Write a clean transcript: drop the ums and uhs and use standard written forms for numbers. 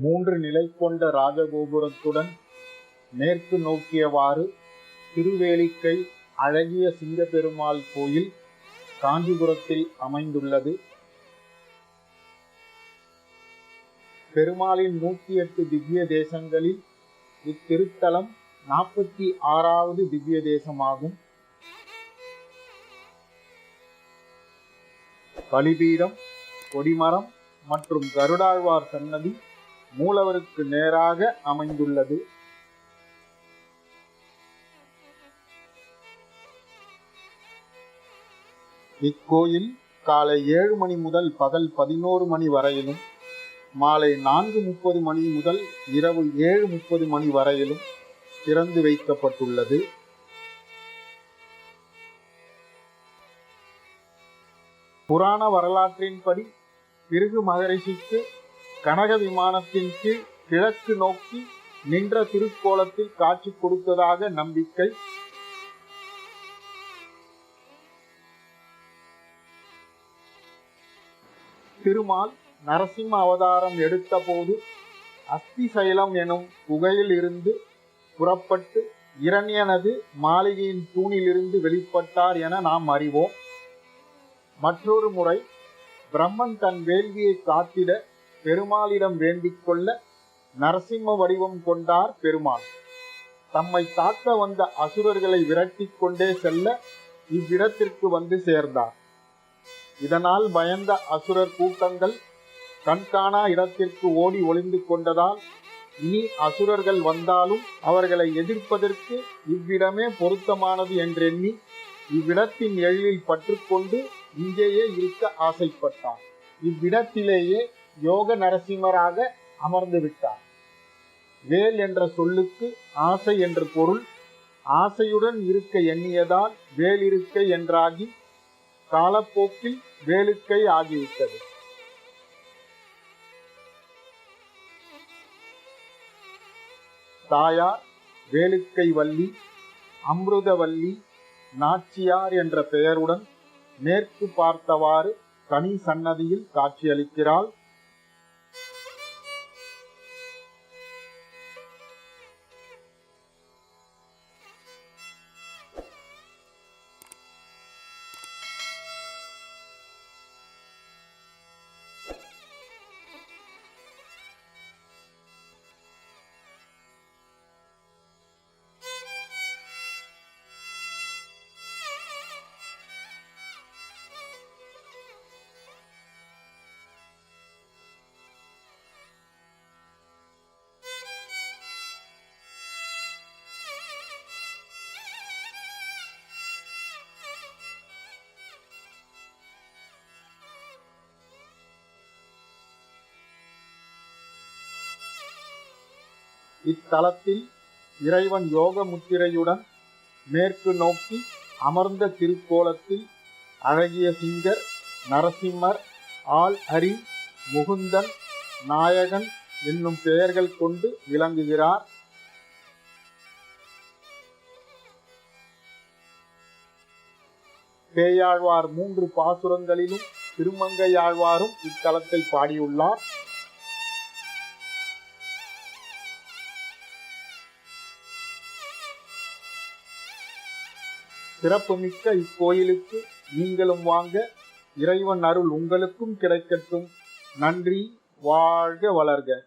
3 நிலை கொண்ட ராஜகோபுரத்துடன் மேற்கு நோக்கியவாறு திருவேலிக்கை அழகிய சிங்கப்பெருமாள் கோயில் காஞ்சிபுரத்தில் அமைந்துள்ளது. பெருமாளின் 108 திவ்ய தேசங்களில் இத்திருத்தலம் 46வது திவ்ய தேசமாகும். பலிபீடம், கொடிமரம் மற்றும் கருடாழ்வார் சன்னதி மூலவருக்கு நேராக அமைந்துள்ளது. இக்கோயில் காலை 7 மணி முதல் பகல் 11 மணி வரையிலும், மாலை 4:30 மணி முதல் இரவு 7:30 மணி வரையிலும் திறந்து வைக்கப்பட்டுள்ளது. புராண வரலாற்றின்படி பிருகு மகரிஷிக்கு கனக விமானத்தின் கீழ் கிழக்கு நோக்கி நின்ற திருக்கோலத்தில் காட்சி கொடுத்ததாக நம்பிக்கை. திருமால் நரசிம்ம அவதாரம் எடுத்த போது அஸ்திசைலம் எனும் குகையில் இருந்து புறப்பட்டு இரண்யனது மாளிகையின் தூணிலிருந்து வெளிப்பட்டார் என நாம் அறிவோம். மற்றொரு முறை பிரம்மன் தன் வேள்வியை காத்திட பெருமாளிடம் வேண்டிக் கொள்ள நரசிம்ம வடிவம் கொண்டார் பெருமாள். தம்மை தாக்க வந்த அசுரர்களை விரட்டி கொண்டே செல்ல இவ்விடத்திற்கு வந்து சேர்ந்தார். இதனால் பயந்த அசுரர் கூட்டங்கள் கண்காணா இடத்திற்கு ஓடி ஒளிந்து கொண்டதால் இனி அசுரர்கள் வந்தாலும் அவர்களை எதிர்ப்பதற்கு இவ்விடமே பொருத்தமானது என்றெண்ணி இவ்விடத்தின் எழிலில் பற்றுக்கொண்டு இங்கேயே இருக்க ஆசைப்பட்டார். இவ்விடத்திலேயே யோக நரசிம்மராக அமர்ந்து விட்டார். வேல் என்ற சொல்லுக்கு ஆசை என்று பொருள். ஆசையுடன் இருக்க எண்ணியதால் வேலிருக்கை என்றாகி காலப்போக்கில் வேலுக்கை ஆகிவிட்டது. தாயார் வேலுக்கை வள்ளி, அமிர்தவல்லி நாச்சியார் என்ற பெயருடன் மேற்கு பார்த்தவாறு தனி சன்னதியில் காட்சியளிக்கிறாள். இத்தலத்தில் இறைவன் யோக முத்திரையுடன் மேற்கு நோக்கி அமர்ந்த திருக்கோலத்தில் அழகிய சிங்கர், நரசிம்மர், ஆள் ஹரி, முகுந்தன், நாயகன் என்னும் பெயர்கள் கொண்டு விளங்குகிறார். பேயாழ்வார் 3 பாசுரங்களிலும் திருமங்கையாழ்வாரும் இத்தலத்தை பாடியுள்ளார். சிறப்புமிக்க இக்கோயிலுக்கு நீங்களும் வாங்க. இறைவன் அருள் உங்களுக்கும் கிடைக்கட்டும். நன்றி. வாழ்க வளர்க.